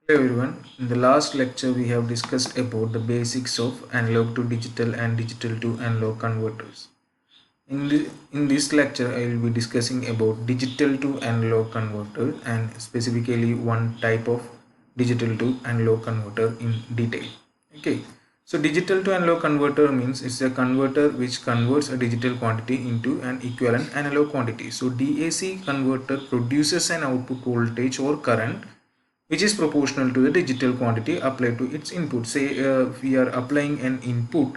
Hello everyone. In the last lecture we have discussed about the basics of analog to digital and digital to analog converters. In this lecture I will be discussing about digital to analog converter and specifically one type of digital to analog converter in detail. Okay. So digital to analog converter means it's a converter which converts a digital quantity into an equivalent analog quantity. So DAC converter produces an output voltage or current which is proportional to the digital quantity applied to its input. Say we are applying an input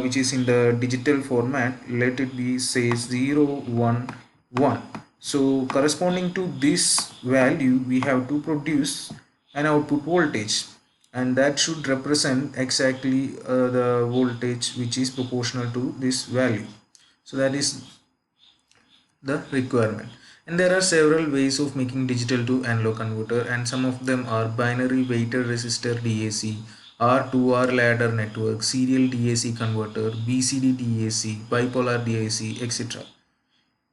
which is in the digital format, let it be say 0 1 1. So corresponding to this value we have to produce an output voltage, and that should represent exactly the voltage which is proportional to this value. So that is the requirement. And there are several ways of making digital to analog converter, and some of them are binary weighted resistor DAC, R2R ladder network, serial DAC converter, BCD DAC, bipolar DAC, etc.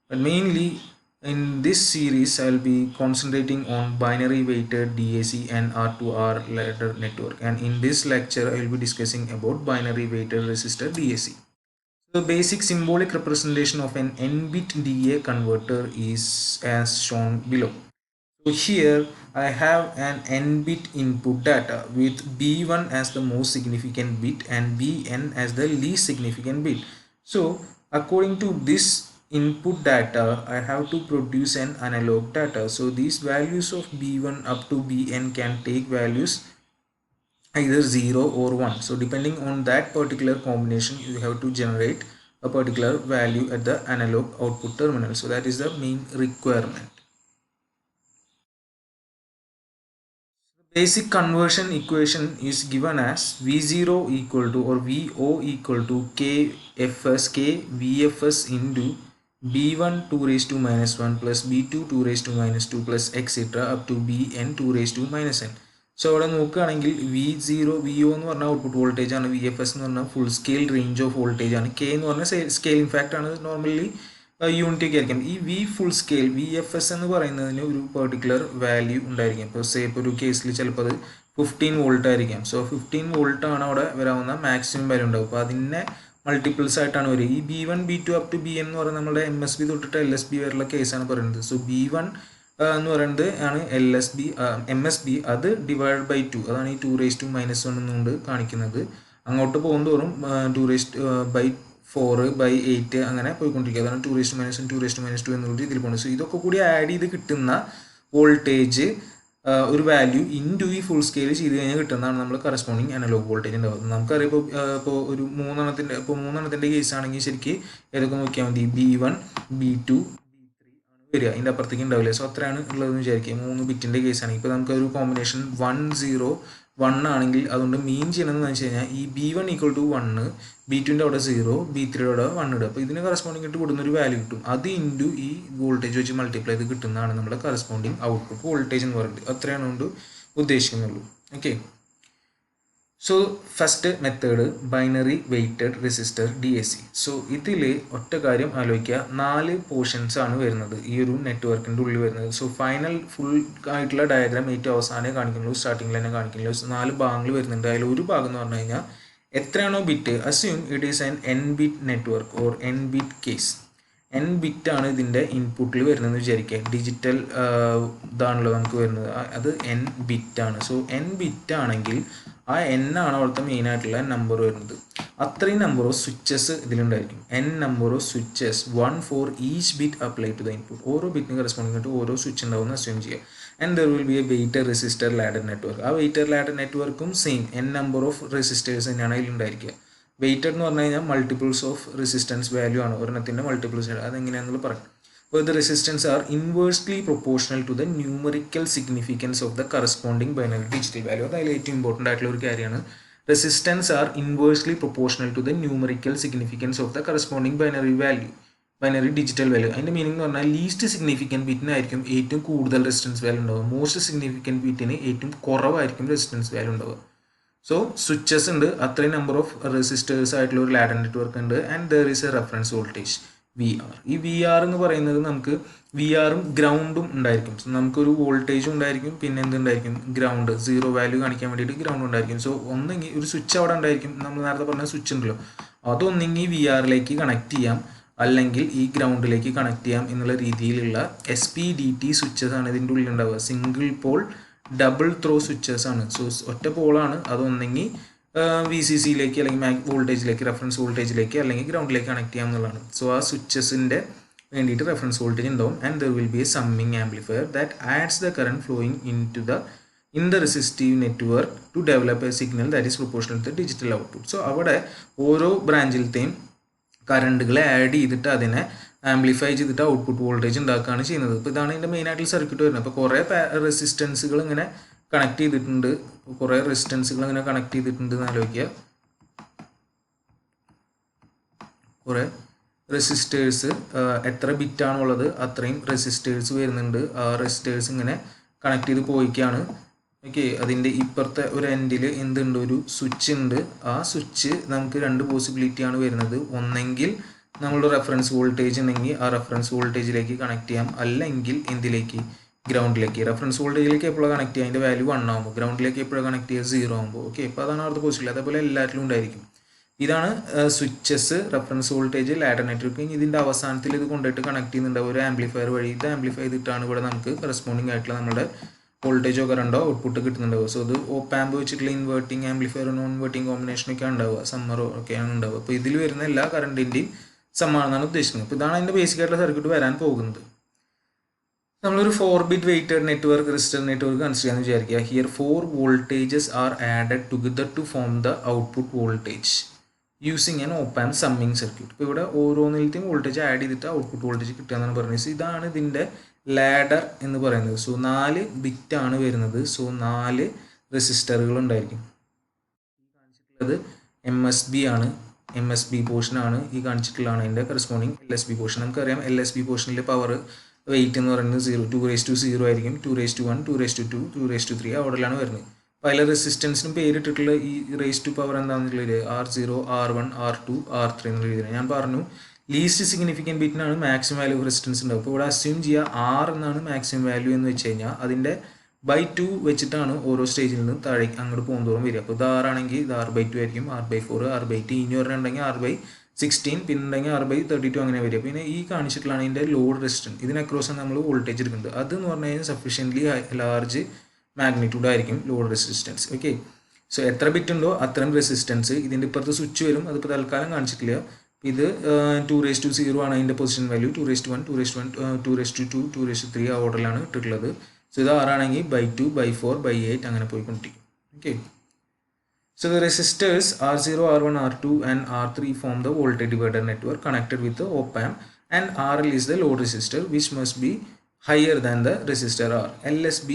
But mainly in this series I'll be concentrating on binary weighted DAC and R2R ladder network, and in this lecture I will be discussing about binary weighted resistor DAC. The basic symbolic representation of an n-bit DA converter is as shown below. So here I have an n-bit input data with B1 as the most significant bit and Bn as the least significant bit. So according to this input data I have to produce an analog data. So these values of B1 up to Bn can take values either 0 or 1. So depending on that particular combination you have to generate a particular value at the analog output terminal. So that is the main requirement. Basic conversion equation is given as V0 equal to or VO equal to KFS K VFS into B1 2 raised to minus 1 plus B2 2 raised to minus 2 plus etc. up to Bn 2 raised to minus n. So ഇവിടെ നോക്കുകയാണെങ്കിൽ V0 VO എന്ന് പറഞ്ഞാൽ output voltage ആണ്, VFS എന്ന് പറഞ്ഞാൽ full scale range of voltage ആണ്, K എന്ന് പറഞ്ഞാൽ സ്കെയിലിംഗ് ഫാക്ടർ ആണ്. നോർമലി യൂണിറ്റ് ഒക്കെ ആയിരിക്കും. ഈ വി ഫുൾ സ്കെയിൽ VFS എന്ന് പറയുന്നതിന് ഒരു പെർട്ടിക്കുലർ വാല്യൂ ഉണ്ടായിരിക്കും. ഇപ്പോൾ സേ ഇപ്പോൾ ഒരു കേസിൽ ചിലപ്പോൾ അത് 15 വോൾട്ട് ആയിരിക്കാം. സോ 15 വോൾട്ട് ആണ് അവിടെ വരാവുന്ന മാക്സിമം വാല്യൂ ഉണ്ടാവും. അപ്പോൾ അതിനെ മൾട്ടിപ്പിൾസ് ആയിട്ടാണ് വരിക. ഈ B1 B2 up to Bn എന്ന് പറയുന്നത് നമ്മുടെ MSB തൊട്ടിട്ട് LSB വരെയുള്ള കേസാണ് പറയുന്നത്. സോ B1 എന്ന് പറയുന്നത് ആണ് MSB, അത് ഡിവൈഡ് ബൈ 2, അതാണ് ഈ 2 റേസ് ടു മൈനസ് 1 എന്നുകൊണ്ട് കാണിക്കുന്നത്. അങ്ങോട്ട് പോകുന്തോറും 2 റേസ് ബൈ 4 ബൈ 8 അങ്ങനെ പോയിക്കൊണ്ടിരിക്കുക. അതാണ് 2 raise to minus 1 2 raise to minus 2 എന്നുള്ള രീതിയിൽ പോകുന്നത്. സോ ഇതൊക്കെ കൂടി ആഡ് ചെയ്ത് കിട്ടുന്ന വോൾട്ടേജ് ഒരു വാല്യൂ ഇൻറ്റു ഈ ഫുൾ സ്കെയിൽ ചെയ്ത് കഴിഞ്ഞാൽ കിട്ടുന്നതാണ് നമ്മൾ കറസ്പോണ്ടിങ് അനലോഗ് വോൾട്ടേജ് ഉണ്ടാകുന്നത്. നമുക്കറിയാം ഇപ്പോൾ ഒരു മൂന്നെണ്ണത്തിൻ്റെ കേസ് ആണെങ്കിൽ ശരിക്കും ഏതൊക്കെ നോക്കിയാൽ മതി, B1 B2 വരിക, അതിൻ്റെ അപ്പുറത്തേക്ക് ഉണ്ടാവില്ല. സോ അത്രയാണ് ഉള്ളതെന്ന് വിചാരിക്കുക. 3 ബിറ്റിൻ്റെ കേസാണെങ്കിൽ ഇപ്പോൾ നമുക്കൊരു കോമ്പിനേഷൻ 1 0 1 ആണെങ്കിൽ അതുകൊണ്ട് മീൻ ചെയ്യണമെന്ന് വെച്ച് കഴിഞ്ഞാൽ ഈ B1 ഈക്വൽ ടു 1, B2ൻ്റെ അവിടെ 0, B3യുടെ അവിടെ 1 ഇടുക. അപ്പോൾ ഇതിന് കറസ്പോണ്ടിങ് ആയിട്ട് കൊടുക്കുന്നൊരു വാല്യൂ കിട്ടും. അത് ഇൻറ്റു ഈ വോൾട്ടേജ് വെച്ച് മൾട്ടിപ്ലൈ ചെയ്ത് കിട്ടുന്നതാണ് നമ്മുടെ കറസ്പോണ്ടിങ് ഔട്ട്പുട്ട് വോൾട്ടേജ് എന്ന് പറയുന്നത്. അത്രയാണ് കൊണ്ട് ഉദ്ദേശിക്കുന്നുള്ളൂ. Okay. So first method binary weighted resistor DAC. So ഇതിൽ ഒറ്റ കാര്യം ആലോചിക്കുക, 4 പോർഷൻസ് ആണ് വരുന്നത് ഈ ഒരു നെറ്റ്വർക്കിൻ്റെ ഉള്ളിൽ വരുന്നത്. സോ ഫൈനൽ ഫുൾ ആയിട്ടുള്ള ഡയഗ്രാം ഏറ്റവും അവസാനമേ കാണിക്കുള്ളൂ, സ്റ്റാർട്ടിങ്ങിൽ തന്നെ കാണിക്കുള്ളൂ. 4 ഭാഗങ്ങൾ വരുന്നുണ്ട്. അതിൽ ഒരു ഭാഗം എന്ന് പറഞ്ഞു കഴിഞ്ഞാൽ എത്രയാണോ bit, assume it is an n-bit network or n-bit case. n-bit ആണ് ഇതിൻ്റെ ഇൻപുട്ടിൽ വരുന്നതെന്ന് വിചാരിക്കുക. ഡിജിറ്റൽ ഇതാണല്ലോ നമുക്ക് വരുന്നത്, അത് n-bit ആണ്. സോ n-bit ആണെങ്കിൽ ആ n ആണ് അവിടുത്തെ മെയിനായിട്ടുള്ള നമ്പർ വരുന്നത്. അത്രയും നമ്പർ ഓഫ് സ്വിച്ചസ് ഇതിലുണ്ടായിരിക്കും. n number of switches, 1 for each bit apply to the input. ഓരോ ബിറ്റിന് കറസ്പോണ്ടിങ് ആയിട്ട് ഓരോ സ്വിച്ച് ഉണ്ടാവും എന്ന് അസ്യൂം ചെയ്യുക. And there will be A weighted resistor ladder network. ആ വെയ്റ്റഡ് ലാഡർ നെറ്റ്വർക്കും same n number of resistors തന്നെയാണ് അതിലുണ്ടായിരിക്കുക. വെയ്റ്റഡ് എന്ന് പറഞ്ഞു കഴിഞ്ഞാൽ മൾട്ടിപ്പിൾസ് ഓഫ് റെസിസ്റ്റൻസ് വാല്യൂ ആണ്, ഒരെണ്ണത്തിൻ്റെ മൾട്ടിപ്പിൾസ്. അതെങ്ങനെയാണെന്ന് പറയാം. where the resistance are inversely proportional to the numerical significance of the corresponding binary digital value. അതായത് ഏറ്റവും ഇമ്പോർട്ടൻ്റ് ആയിട്ടുള്ള ഒരു കാര്യമാണ്. Resistance are inversely proportional to the numerical significance of the corresponding binary digital value. അതിൻ്റെ meaning എന്ന് പറഞ്ഞാൽ least significant ബിറ്റിനായിരിക്കും ഏറ്റവും കൂടുതൽ റെസിസ്റ്റൻസ് വാല്യൂ ഉണ്ടാവുക, മോസ്റ്റ് സിഗ്നിഫിക്കൻറ്റ് ബിറ്റിന് ഏറ്റവും കുറവായിരിക്കും റെസിസ്റ്റൻസ് വാല്യൂ ഉണ്ടാവുക. സോ സ്വിച്ചസ് ഉണ്ട്, അത്രയും നമ്പർ ഓഫ് റെസിസ്റ്റേഴ്സ് ആയിട്ടുള്ള ഒരു ലാഡർ നെറ്റ്വർക്ക് ഉണ്ട്, and there is a reference voltage V R. ഈ വി ആർ എന്ന് പറയുന്നത് നമുക്ക് വി ആറും ഗ്രൗണ്ടും ഉണ്ടായിരിക്കും. സോ നമുക്കൊരു വോൾട്ടേജും ഉണ്ടായിരിക്കും, പിന്നെ എന്തുണ്ടായിരിക്കും, ഗ്രൗണ്ട്, സീറോ വാല്യൂ കാണിക്കാൻ വേണ്ടിയിട്ട് ഗ്രൗണ്ട് ഉണ്ടായിരിക്കും. സോ ഒന്നെങ്കിൽ ഒരു സ്വിച്ച് അവിടെ ഉണ്ടായിരിക്കും, നമ്മൾ നേരത്തെ പറഞ്ഞ സ്വിച്ച് ഉണ്ടല്ലോ, അതൊന്നെങ്കിൽ വി ആറിലേക്ക് കണക്ട് ചെയ്യാം, അല്ലെങ്കിൽ ഈ ഗ്രൗണ്ടിലേക്ക് കണക്ട് ചെയ്യാം എന്നുള്ള രീതിയിലുള്ള SPDT സ്വിച്ചസ് ആണ് ഇതിൻ്റെ ഉള്ളിൽ ഉണ്ടാവുക. Single pole double throw switches ആണ്. സോ ഒറ്റ പോളാണ്, അതൊന്നെങ്കിൽ VCCയിലേക്ക് അല്ലെങ്കിൽ വോൾട്ടേജിലേക്ക്, റെഫറൻസ് വോൾട്ടേജിലേക്ക് അല്ലെങ്കിൽ ഗ്രൗണ്ടിലേക്ക് കണക്ട് ചെയ്യാം എന്നുള്ളതാണ്. സോ ആ സ്വിച്ചസിൻ്റെ വേണ്ടിയിട്ട് റെഫറൻസ് വോൾട്ടേജ് ഉണ്ടാവും. And there will be a summing amplifier that adds the current flowing in the resistive network to develop a signal that is proportional to digital output. So അവിടെ ഓരോ ബ്രാഞ്ചിലത്തെയും കറണ്ടുകളെ add ചെയ്തിട്ട് അതിനെ amplify ചെയ്തിട്ട് output voltage ഉണ്ടാക്കുകയാണ് ചെയ്യുന്നത്. ഇപ്പോൾ ഇതാണ് ഇതിൻ്റെ മെയിനായിട്ടുള്ള സർക്യൂട്ട് വരുന്നത്. അപ്പോൾ കുറേ റെസിസ്റ്റൻസുകൾ ഇങ്ങനെ കണക്ട് ചെയ്തിട്ടുണ്ട്, കുറേ റെസിസ്റ്റൻസുകൾ ഇങ്ങനെ കണക്ട് ചെയ്തിട്ടുണ്ട് എന്ന് ആലോചിക്കുക. കുറേ റെസിസ്റ്റേഴ്സ്, എത്ര ബിറ്റാണുള്ളത് അത്രയും റെസിസ്റ്റേഴ്സ് വരുന്നുണ്ട്. ആ റെസിസ്റ്റേഴ്സ് ഇങ്ങനെ കണക്ട് ചെയ്ത് പോയിക്കാണ്. ഓക്കെ, അതിൻ്റെ ഇപ്പുറത്തെ ഒരു എൻഡിൽ എന്തുണ്ട്, ഒരു സ്വിച്ച് ഉണ്ട്. ആ സ്വിച്ച് നമുക്ക് രണ്ട് പോസിബിലിറ്റിയാണ് വരുന്നത്. ഒന്നെങ്കിൽ നമ്മളുടെ റെഫറൻസ് വോൾട്ടേജ് ഉണ്ടെങ്കിൽ ആ റെഫറൻസ് വോൾട്ടേജിലേക്ക് കണക്ട് ചെയ്യാം, അല്ലെങ്കിൽ എന്തിലേക്ക്, ഗ്രൗണ്ടിലേക്ക്. റെഫറൻസ് വോൾട്ടേജിലേക്ക് എപ്പോഴാണ് കണക്ട് ചെയ്യുക, അതിൻ്റെ വാല്യൂ 1 ആകുമ്പോൾ, ഗ്രൗണ്ടിലേക്ക് എപ്പോഴാണ് കണക്ട് ചെയ്യുക, 0 ആകുമ്പോൾ. ഓക്കെ, ഇപ്പോൾ അതാണ് അവിടുത്തെ പോസിബിലിറ്റി. അതേപോലെ എല്ലാറ്റിലും ഉണ്ടായിരിക്കും. ഇതാണ് switches, reference voltage, ladder network. ഇതിൻ്റെ അവസാനത്തിൽ ഇത് കൊണ്ടുപോയിട്ട് കണക്ട് ചെയ്യുന്നുണ്ടാവും ഒരു ആംപ്ലിഫയർ വഴി. ഇത് ആംപ്ലിഫൈ ചെയ്തിട്ടാണ് ഇവിടെ നമുക്ക് കറസ്പോണ്ടിങ് ആയിട്ടുള്ള നമ്മുടെ വോൾട്ടേജോ കറണ്ടോ ഔട്ട്പുട്ട് കിട്ടുന്നുണ്ടാവുക. സോ ഇത് ഓപ്പ് ആമ്പ് വെച്ചിട്ടുള്ള ഇൻവേർട്ടിംഗ് ആംപ്ലിഫയർ, നോൺ ഇൻവേർട്ടിംഗ് കോമ്പിനേഷനൊക്കെ ഉണ്ടാവുക, സമ്മറോ ഒക്കെയാണ് ഉണ്ടാവുക. അപ്പോൾ ഇതിൽ വരുന്ന എല്ലാ കറണ്ടിൻ്റെയും സമ്മാണെന്നാണ് ഉദ്ദേശിക്കുന്നത്. അപ്പോൾ ഇതാണ് അതിൻ്റെ ബേസിക് ആയിട്ടുള്ള സർക്യൂട്ട് വരാൻ പോകുന്നത്. നമ്മളൊരു 4-bit weighted network, resistor network consider ചെയ്യാന്ന് വിചാരിക്കുക. Here 4 voltages are added together to form the output voltage using an op and summing circuit. ഇപ്പോൾ ഇവിടെ ഓരോന്നിലത്തെയും വോൾട്ടേജ് ആഡ് ചെയ്തിട്ട് ഔട്ട്പുട്ട് വോൾട്ടേജ് കിട്ടുക എന്നാണ് പറയുന്നത്. സോ ഇതാണ് ഇതിൻ്റെ ലാഡർ എന്ന് പറയുന്നത്. സോ 4 ബിറ്റാണ് വരുന്നത്. സോ 4 റെസിസ്റ്ററുകൾ ഉണ്ടായിരിക്കും. ഈ കാണിച്ചിട്ടുള്ളത് MSB ആണ്, MSB പോർഷനാണ്. ഈ കാണിച്ചിട്ടുള്ളതാണ് അതിൻ്റെ കറസ്പോണ്ടിങ് LSB പോർഷൻ. നമുക്കറിയാം LSB പോർഷനിലെ പവർ വെയിറ്റ് എന്ന് പറയുന്നത് 2⁻0 ആയിരിക്കും. 2⁻1, 2⁻2, 2⁻3 ആ ഓർഡറിലാണ് വരുന്നത്. പല റെസിസ്റ്റൻസിനും പേരിട്ടിട്ടുള്ള ഈ റേസ് ടു പവർ എന്താണെന്നുള്ളത് R0, R1, R2, R3 എന്നുള്ള രീതിയിൽ ഞാൻ പറഞ്ഞു. ലീസ്റ്റ് സിഗ്നിഫിക്കൻറ്റ് ബിറ്റിനാണ് മാക്സിമം വാല്യൂ ഓഫ് റെസിസ്റ്റൻസ് ഉണ്ടാവും. അപ്പോൾ ഇവിടെ അസ്യൂം ചെയ്യുക R എന്നാണ് മാക്സിമം വാല്യൂ എന്ന് വെച്ച് കഴിഞ്ഞാൽ അതിൻ്റെ by2 വെച്ചിട്ടാണ് ഓരോ സ്റ്റേജിൽ നിന്ന് താഴേക്ക് അങ്ങോട്ട് പോകുന്നതോറും വരിക. അപ്പോൾ ഇത് R ആണെങ്കിൽ ഇത് R/2 ആയിരിക്കും, R/4, R/8, ഇനി പറഞ്ഞിട്ടുണ്ടെങ്കിൽ R/16, പിന്നെ ഉണ്ടെങ്കിൽ R/32 അങ്ങനെ വരിക. പിന്നെ ഈ കാണിച്ചിട്ടുള്ളതാണ് ഇതിൻ്റെ ലോഡ് റെസിസ്റ്റൻസ്. ഇതിന് അക്രോസാണ് നമ്മൾ വോൾട്ടേജ് എടുക്കുന്നത്. അതെന്ന് പറഞ്ഞു കഴിഞ്ഞാൽ സഫീഷ്യൻ്റ്ലി ലാർജ് മാഗ്നിറ്റ്യൂഡ് ആയിരിക്കും ലോഡ് റെസിസ്റ്റൻസ്. ഓക്കെ, സോ എത്ര ബിറ്റ് ഉണ്ടോ അത്രയും റെസിസ്റ്റൻസ്. ഇതിൻ്റെ ഇപ്പുറത്ത് സ്വിച്ച് വരും, അതിപ്പോൾ തൽക്കാലം കാണിച്ചിട്ടില്ല. ഇത് 2�0 ആണ് അതിൻ്റെ പൊസിഷൻ വാല്യൂ. 2⁻1, 2⁻1, 2⁻2, 2⁻3 ആ ഓർഡറിലാണ് ഇട്ടിട്ടുള്ളത്. സോ ഇത് R ആണെങ്കിൽ by2, by4, by8 അങ്ങനെ പോയിക്കൊണ്ടിരിക്കും. Okay, so the resistors R0, R1, R2 and R3 form the voltage divider network connected with the op amp, and RL is the load resistor which must be higher than the resistor R. LSB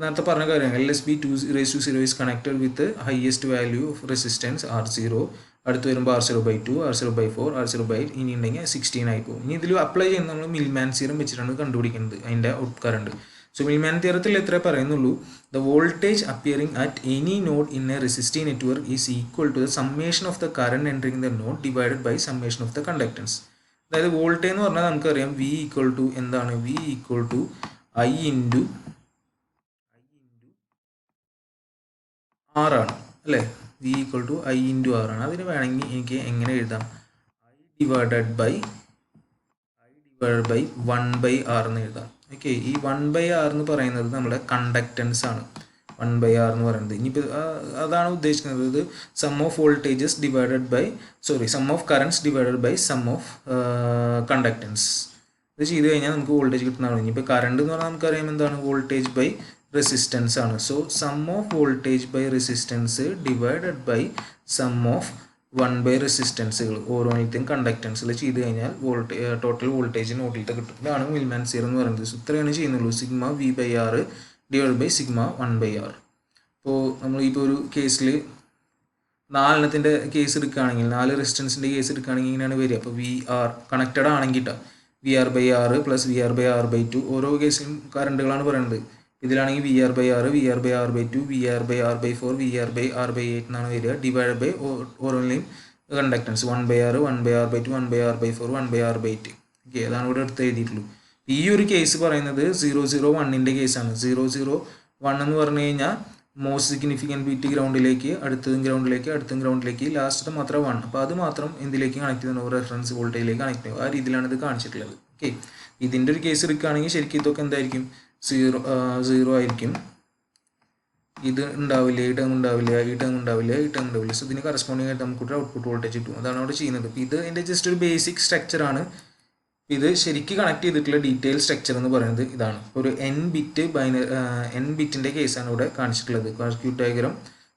നേരത്തെ പറഞ്ഞ കാര്യം, LSB 2⁻0 is connected with the highest value of resistance R0. അടുത്ത് വരുമ്പോൾ R0/2, R0/4, R0/8, ഇനി ഉണ്ടെങ്കിൽ 16 ആയി പോകും. ഇനി ഇതിൽ അപ്ലൈ ചെയ്യുന്ന നമ്മൾ മിൽമാൻ തിയറം വെച്ചിട്ടാണ് കണ്ടുപിടിക്കുന്നത് അതിൻ്റെ ഔട്ട് കറണ്ട്. സോ മിൽമാൻ തിയറത്തിൽ എത്ര പറയുന്നുള്ളൂ, the voltage appearing at any node in a resistive network is equal to the summation of the current entering the node divided by summation of the conductance. അതായത് voltage എന്ന് പറഞ്ഞാൽ നമുക്കറിയാം V equal to എന്താണ്, V equal to I into R ആണ് അല്ലേ. V equal to I into R ആണ്. അതിന് വേണമെങ്കിൽ എനിക്ക് എങ്ങനെ എഴുതാം, I ഡിവൈഡഡ് ബൈ 1/R എന്ന് എഴുതാം. ഓക്കെ, ഈ 1/R എന്ന് പറയുന്നത് നമ്മുടെ കണ്ടക്റ്റൻസ് ആണ്. 1/R എന്ന് പറയുന്നത് ഇനിയിപ്പോൾ അതാണ് ഉദ്ദേശിക്കുന്നത്. ഇത് sum of voltages divided by sum of currents divided by sum of conductance. ഇത് ചെയ്ത് കഴിഞ്ഞാൽ നമുക്ക് വോൾട്ടേജ് കിട്ടുന്നതാണ്. ഇനിയിപ്പോൾ കറണ്ട് എന്ന് പറഞ്ഞാൽ നമുക്കറിയാം എന്താണ്, വോൾട്ടേജ് ബൈ റെസിസ്റ്റൻസ് ആണ്. So sum of voltage by resistance divided by sum of 1/, റെസിസ്റ്റൻസുകൾ ഓരോന്നിലത്തെയും കണ്ടക്റ്റൻസിൽ ചെയ്ത് കഴിഞ്ഞാൽ ടോട്ടൽ വോൾട്ടേജ് നോട്ടിലത്തെ കിട്ടും. ഇതാണ് മിൽമാൻ തിയറം എന്ന് പറയുന്നത്. ഇത്രയാണ് ചെയ്യുന്നുള്ളൂ. Sigma V/R divide by sigma 1/R. അപ്പോൾ നമ്മളിപ്പോൾ ഒരു കേസിൽ 4 കേസ് എടുക്കുകയാണെങ്കിൽ, 4 റെസിസ്റ്റൻസിൻ്റെ കേസ് എടുക്കുകയാണെങ്കിൽ ഇങ്ങനെയാണ് വരിക. അപ്പോൾ VR കണക്റ്റഡ് ആണെങ്കിൽ VR/R പ്ലസ് VR/R/2 ഓരോ കേസിലും കറണ്ടുകളാണ് പറയുന്നത്. ഇതിലാണെങ്കിൽ VR/R, VR/R/2, VR/R/4, VR/R/8 എന്നാണ് വരിക. ഡിവൈഡ് ബൈ ഓരോന്നിലെയും conductance 1/r 1/r/2 1/r/4 1/r/8. Okay, അതാണ് ഇവിടെ എടുത്ത് എഴുതിയിട്ടുള്ളൂ. ഈ ഒരു കേസ് പറയുന്നത് 001ൻ്റെ കേസാണ്. 001 എന്ന് പറഞ്ഞു കഴിഞ്ഞാൽ മോസ്റ്റ് സിഗ്നിഫിക്കൻറ്റ് ബിറ്റ് ഗ്രൗണ്ടിലേക്ക്, അടുത്തതും ഗ്രൗണ്ടിലേക്ക്, അടുത്തതും ഗ്രൗണ്ടിലേക്ക്, ലാസ്റ്റ് മാത്രം 1. അപ്പോൾ അത് മാത്രം എന്തിലേക്ക് കണക്ട് ചെയ്യുന്നു? റെഫറൻസ് വോൾട്ടേജിലേക്ക് കണക്ട് ചെയ്യും. ആ രീതിയിലാണ് ഇത് കാണിച്ചിട്ടുള്ളത്. ഓക്കെ, ഇതിൻ്റെ ഒരു കേസ് എടുക്കുകയാണെങ്കിൽ ശരിക്കും ഇതൊക്കെ എന്തായിരിക്കും? 0 ആയിരിക്കും. ഇത് ഉണ്ടാവില്ല, ഈ ടേം ഉണ്ടാവില്ല, ഈ ടേം ഉണ്ടാവില്ല, ഈ ടേം ഉണ്ടാവില്ല. സോ ഇതിന് കറസ്പോണ്ടിങ് ആയിട്ട് നമുക്കൊരു ഔട്ട്പുട്ട് വോൾട്ടേജ് കിട്ടും. അതാണ് അവിടെ ചെയ്യുന്നത്. ഇത് എൻ്റെ ജസ്റ്റ് ഒരു ബേസിക് സ്ട്രക്ചറാണ്. ഇത് ശരിക്കും കണക്ട് ചെയ്തിട്ടുള്ള ഡീറ്റെയിൽ സ്ട്രക്ചർ എന്ന് പറയുന്നത് ഇതാണ്. ഒരു n ബിറ്റിൻ്റെ കേസാണ് ഇവിടെ കാണിച്ചിട്ടുള്ളത്. Circuit diagram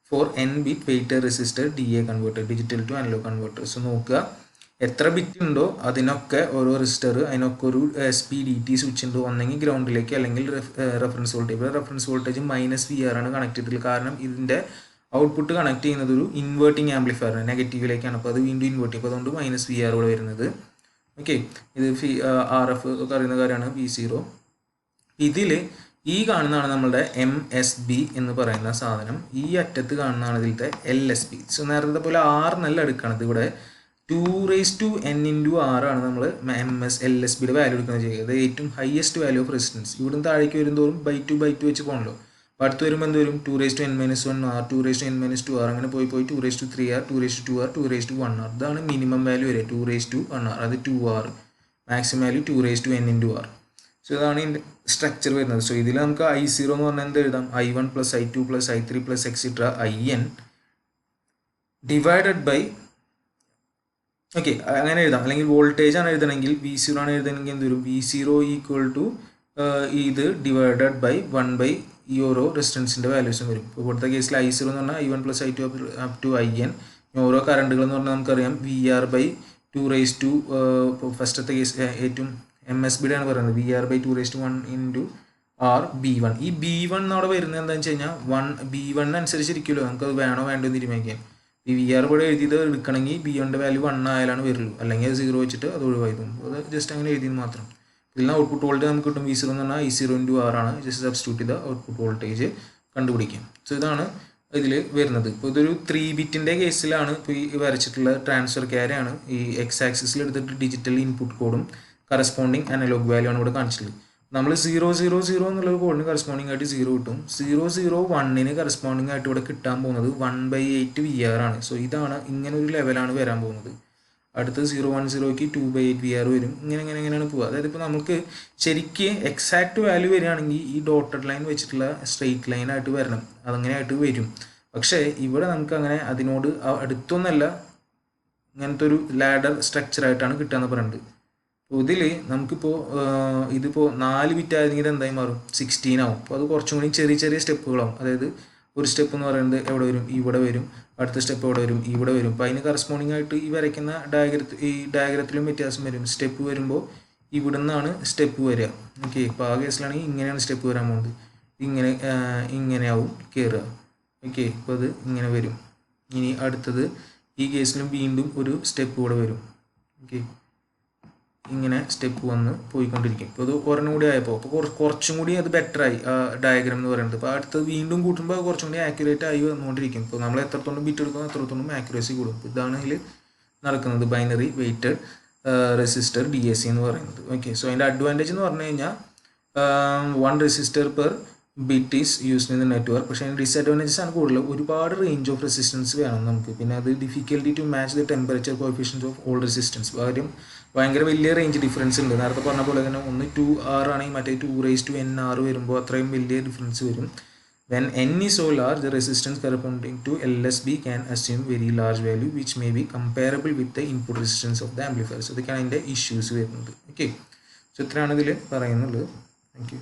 for n bit weighted resistor DA converter, digital to analog converter. So നോക്കുക, എത്ര ബിറ്റ് ഉണ്ടോ അതിനൊക്കെ ഓരോ റെസിസ്റ്റർ, അതിനൊക്കെ ഒരു SPDT സ്വിച്ച് ഉണ്ട്. ഒന്നെങ്കിൽ ഗ്രൗണ്ടിലേക്ക് അല്ലെങ്കിൽ reference voltage. Reference voltage -VR ആണ് കണക്ട് ചെയ്തിട്ടുള്ളത്. കാരണം ഇതിൻ്റെ ഔട്ട്പുട്ട് കണക്ട് ചെയ്യുന്നത് ഒരു ഇൻവേർട്ടിംഗ് ആംപ്ലിഫയർ നെഗറ്റീവിലേക്കാണ്. അപ്പോൾ അത് വീണ്ടും ഇൻവേർട്ട് ചെയ്യും. അപ്പോൾ അതുകൊണ്ട് -VR ഇവിടെ വരുന്നത്. ഓക്കെ, ഇത് RF ഒക്കെ അറിയുന്ന കാര്യമാണ്. V0. ഇതിൽ ഈ കാണുന്നതാണ് നമ്മളുടെ MSB എന്ന് പറയുന്ന സാധനം. ഈ അറ്റത്ത് കാണുന്നതാണ് ഇതിലത്തെ LSB. സോ നേരത്തെ പോലെ R നല്ല എടുക്കണത്. ഇവിടെ 2n × R ആണ് നമ്മൾ LSBയുടെ വാല്യൂ എടുക്കുന്നത് ചെയ്യുക. അത് ഏറ്റവും ഹയസ്റ്റ് വാല്യൂ ഓഫ് റെസിസ്റ്റൻസ്. ഇവിടുന്ന് താഴേക്ക് വരുന്നതോറും ബൈ ടു വെച്ച് പോകണല്ലോ. അപ്പോൾ അടുത്ത് വരുമ്പോൾ എന്ത് വരും? 2n - 1R, 2n - 2R, അങ്ങനെ പോയി 2/3R, 2/2R, 2/1R. ഇതാണ് മിനിമം വാല്യൂ വരെ 2/1R. അത് 2R. Maximum value 2n × R. So ഇതാണ് ഇതിൻ്റെ സ്ട്രക്ചർ വരുന്നത്. സോ ഇതിൽ നമുക്ക് I0 എന്ന് പറഞ്ഞാൽ എന്ത് എഴുതാം? I1 + I2 + I3 + etc. IN divided by, okay, അങ്ങനെ എഴുതാം. അല്ലെങ്കിൽ വോൾട്ടേജ് ആണ് എഴുതണമെങ്കിൽ, V0 ആണ് എഴുതണമെങ്കിൽ എന്ത് വരും? V0 = ഇത് ഡിവൈഡഡ് ബൈ 1 ഈ ഓരോ റെസിസ്റ്റൻസിൻ്റെ വാല്യൂസും വരും. ഇപ്പോൾ ഇവിടുത്തെ കേസിൽ I0 എന്ന് പറഞ്ഞാൽ I1 + I2 up to IN. ഓരോ കറണ്ടുകൾ എന്ന് പറഞ്ഞാൽ നമുക്കറിയാം VR/2 ഫസ്റ്റത്തെ കേസ് ഏറ്റവും MSBയുടെ ആണ് പറയുന്നത്. VR/2 × R B1. ഈ B1 അവിടെ വരുന്നത് എന്താണെന്ന് വെച്ച് കഴിഞ്ഞാൽ B1 അനുസരിച്ചിരിക്കുമല്ലോ നമുക്കത് വേണോ വേണ്ടോ എന്ന് തീരുമാനിക്കാൻ. ഈ VR ഇവിടെ എഴുതിയത് എടുക്കണമെങ്കിൽ B1ൻ്റെ വാല്യൂ 1 ആയാലാണ് വരുള്ളൂ. അല്ലെങ്കിൽ 0 വെച്ചിട്ട് അത് ഒഴിവായി പോകും. അത് ജസ്റ്റ് അങ്ങനെ എഴുതിയത് മാത്രം. ഇതിൽ ഔട്ട്പുട്ട് വോൾട്ടേജ് നമുക്ക് കിട്ടും. V0 എന്ന് പറഞ്ഞാൽ I0 × R ആണ്. ജസ്റ്റ് സബ്സ്റ്റിറ്റ്യൂട്ട് ചെയ്ത ഔട്ട്പുട്ട് വോൾട്ടേജ് കണ്ടുപിടിക്കാം. സോ ഇതാണ് ഇതിൽ വരുന്നത്. ഇപ്പോൾ ഇതൊരു 3 ബിറ്റിൻ്റെ കേസിലാണ് ഇപ്പോൾ ഈ വരച്ചിട്ടുള്ള ട്രാൻസ്ഫർ ക്യാരിയാണ്. ഈ X ആക്സിസിൽ എടുത്തിട്ട് ഡിജിറ്റൽ ഇൻപുട്ട് കോഡും കറസ്പോണ്ടിങ് അനലോഗ് വാല്യൂ ആണ് ഇവിടെ കാണിച്ചിട്ടുള്ളത്. നമ്മൾ 000 എന്നുള്ള കോഡിന് കറസ്പോണ്ടിങ് ആയിട്ട് 0 കിട്ടും. 001ന് കറസ്പോണ്ടിങ് ആയിട്ട് ഇവിടെ കിട്ടാൻ പോകുന്നത് 1/8 VR ആണ്. സോ ഇതാണ്, ഇങ്ങനെ ഒരു ലെവലാണ് വരാൻ പോകുന്നത്. അടുത്ത് 010ക്ക് 2/8 VR വരും. ഇങ്ങനെയാണ് പോവുക. അതായത് ഇപ്പോൾ നമുക്ക് ശരിക്ക് എക്സാക്ട് വാല്യൂ വരികയാണെങ്കിൽ ഈ ഡോട്ടഡ് ലൈൻ വെച്ചിട്ടുള്ള സ്ട്രെയിറ്റ് ലൈൻ ആയിട്ട് വരണം. അതങ്ങനെയായിട്ട് വരും. പക്ഷേ ഇവിടെ നമുക്ക് അങ്ങനെ അതിനോട് അടുത്തൊന്നല്ല, ഇങ്ങനത്തെ ഒരു ലാഡർ സ്ട്രക്ചറായിട്ടാണ് കിട്ടുകയെന്ന് പറയുന്നത്. ഇതിൽ നമുക്കിപ്പോൾ ഇതിപ്പോൾ 4 ബിറ്റ് ആയിരുന്നെങ്കിൽ എന്തായി മാറും? 16 ആവും. അപ്പോൾ അത് കുറച്ചും കൂടി ചെറിയ സ്റ്റെപ്പുകളാവും. അതായത് ഒരു സ്റ്റെപ്പ് എന്ന് പറയുന്നത് എവിടെ വരും? ഇവിടെ വരും. അടുത്ത സ്റ്റെപ്പ് എവിടെ വരും? ഇവിടെ വരും. അപ്പോൾ അതിന് കറസ്പോണ്ടിങ് ആയിട്ട് ഈ വരയ്ക്കുന്ന ഡയഗ്രത്തിലും വ്യത്യാസം വരും. സ്റ്റെപ്പ് വരുമ്പോൾ ഇവിടെ നിന്നാണ് സ്റ്റെപ്പ് വരിക. ഓക്കെ, ഇപ്പോൾ ആ കേസിലാണെങ്കിൽ ഇങ്ങനെയാണ് സ്റ്റെപ്പ് വരാൻ പോകുന്നത്. ഇങ്ങനെയാവും കയറുക. ഓക്കെ, അപ്പോൾ അത് ഇങ്ങനെ വരും. ഇനി അടുത്തത് ഈ കേസിലും വീണ്ടും ഒരു സ്റ്റെപ്പ് ഇവിടെ വരും. ഓക്കെ, ഇങ്ങനെ സ്റ്റെപ്പ് വന്ന് പോയിക്കൊണ്ടിരിക്കും. ഇപ്പോൾ അത് ഒരെണ്ണം കൂടി ആയപ്പോൾ അപ്പോൾ കുറച്ചും കൂടി അത് ബെറ്ററായി ആ ഡയഗ്രാം എന്ന് പറയുന്നത്. അപ്പോൾ അടുത്തത് വീണ്ടും കൂട്ടുമ്പോൾ അത് കുറച്ചും കൂടി ആക്യുറേറ്റ് ആയി വന്നുകൊണ്ടിരിക്കും. ഇപ്പോൾ നമ്മൾ എത്രത്തോളം ബിറ്റ് എടുക്കുന്നോ അത്രത്തോളം ആക്യുറസി കൂടും. ഇതാണ് ഇതിൽ നടക്കുന്നത്. ബൈനറി വെയ്റ്റഡ് റെസിസ്റ്റർ DAC എന്ന് പറയുന്നത്. ഓക്കെ, സോ അതിൻ്റെ അഡ്വാൻറ്റേജ് എന്ന് പറഞ്ഞു കഴിഞ്ഞാൽ 1 resistor per bit is used in the network. പക്ഷേ അതിന് ഡിസഡ്വാൻറ്റേജസ് ആണ് കൂടുതൽ. ഒരുപാട് റേഞ്ച് ഓഫ് റെസിസ്റ്റൻസ് വേണം നമുക്ക്. പിന്നെ അത് difficulty to match the temperature coefficients of all resistance. ഭയങ്കര വലിയ റേഞ്ച് ഡിഫറൻസ് ഉണ്ട്. നേരത്തെ പറഞ്ഞ പോലെ തന്നെ ഒന്ന് 2R ആണെങ്കിൽ മറ്റേ 2n R വരുമ്പോൾ അത്രയും വലിയ ഡിഫറൻസ് വരും. When n is so large, the resistance corresponding to LSB can assume very large value which may be comparable with the input resistance of the amplifier. So ഇതൊക്കെയാണ് അതിൻ്റെ issues വരുന്നത്. Okay, so ഇത്രയാണ് ഇതിൽ പറയുന്നുള്ളത്. Thank you.